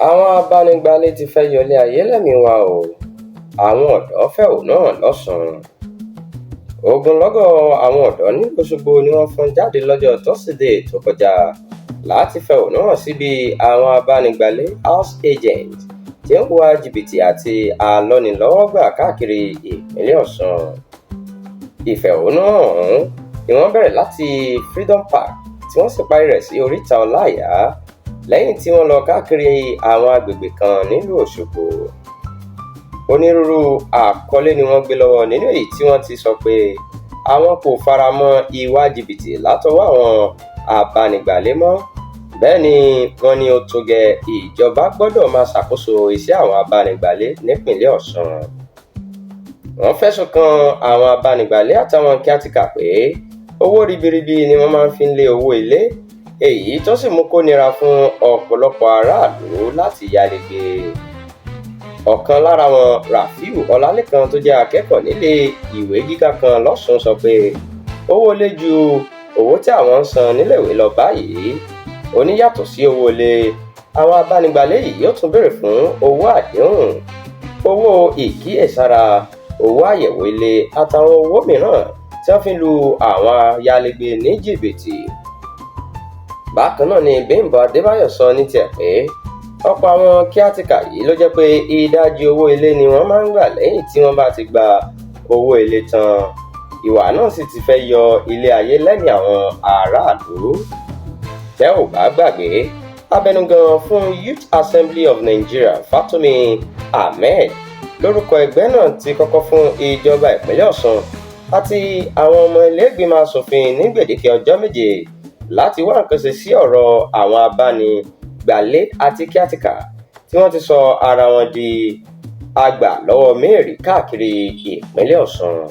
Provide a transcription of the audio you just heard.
Àwọn abanigbale ti fẹ́ yọlé ayé lẹ́mìí wa o. Àwọn ọ̀dọ́ fẹ̀hónúhàn lọ́sùn. Ogunlọ́gọ̀ àwọn ọ̀dọ́ ní Òṣogbo ni wọ́n fọ́n jáde lọ́jọ́ tọ́sídẹ̀ẹ́ tó kọjá láti fẹ̀hónúhàn síbi àwọn abanigbale house agent tí ń hùwà jìbìtì àti alọ́nilọ́wọ́gbà káàkiri ìpínlẹ̀ Ọ̀ṣun. Ìfẹ̀hónúhàn ọ̀hún ni wọ́n bẹ̀rẹ̀ láti Freedom Park tí wọ́n sì parí rẹ̀ sí Oríta Ọláìyá lẹ́yìn tí wọ́n lọ káàkiri àwọn agbègbè kan nílùú Òṣogbo. Onírúurú àkọlé ni wọ́n gbé lọ́wọ́ nínú èyí tí wọ́n ti sọ pé àwọn kò faramọ́ ìwà jìbìtì látọwọ́ àwọn abanigbale mọ́. Bẹ́ẹ̀ ni wọ́n ní ó tó gẹ́ ìjọba gbọ́dọ̀ máa ṣàkóso iṣẹ́ àwọn abanigbale nípìnlẹ̀ Ọ̀ṣun. Wọ́n fẹ̀sùn kan àwọn abanigbale àtàwọn kíátíkà pé owó ribiribi ni wọ́n máa ń fi lé owó ilé, èyí tó sì mú kó nira fún ọ̀pọ̀lọpọ̀ aráàlú láti yálégbé. Ọ̀kan lára wọn, Rafiu Ọlálékan tó jẹ́ akẹ́kọ̀ọ́ nílé ìwé gíga kan lọ́sùn sọ pé owó ilé ju owó tí àwọn ń san níléèwé lọ báyìí. Ó ní yàtọ̀ sí owó ilé, àwọn abanigbale yìí yóò tún béèrè fún owó àdéhùn, owó ìkíyèsára, owó àyẹ̀wò ilé àtàwọn owó mìíràn tí wọ́n fi lu àwọn ayálégbé ní jìbìtì. Bákan náà ni Bímbọ́ Adébáyọ̀ sọ ní tiẹ̀ pé ọ̀pọ̀ àwọn kíátíkà yìí ló jẹ́ pé ìdajì owó ilé ni wọ́n máa ń gbà lẹ́yìn tí wọ́n bá ti gba owó ilé tán. Ìwà náà sì ti fẹ́ yọ ilé ayé lẹ́mìí àwọn aráàlú. Tẹ́ ò bá gbàgbé, abẹnugan fún Youth Assembly of Nigeria Fatomi Ahmed lórúkọ ẹgbẹ́ náà ti kọ́kọ́ fún ìjọba ìpínlẹ̀ Ọ̀ṣun àti àwọn ọmọ ilé ìgbìmọ̀ asòfin ní gbèdéke ọjọ́ 7 láti wá nǹkan ṣe sí ọ̀rọ̀ àwọn abanigbale àti kíátíkà tí wọ́n ti sọ ara wọn di àgbà lọ́wọ́ mẹ́rì káàkiri ìpínlẹ̀ Ọ̀ṣun.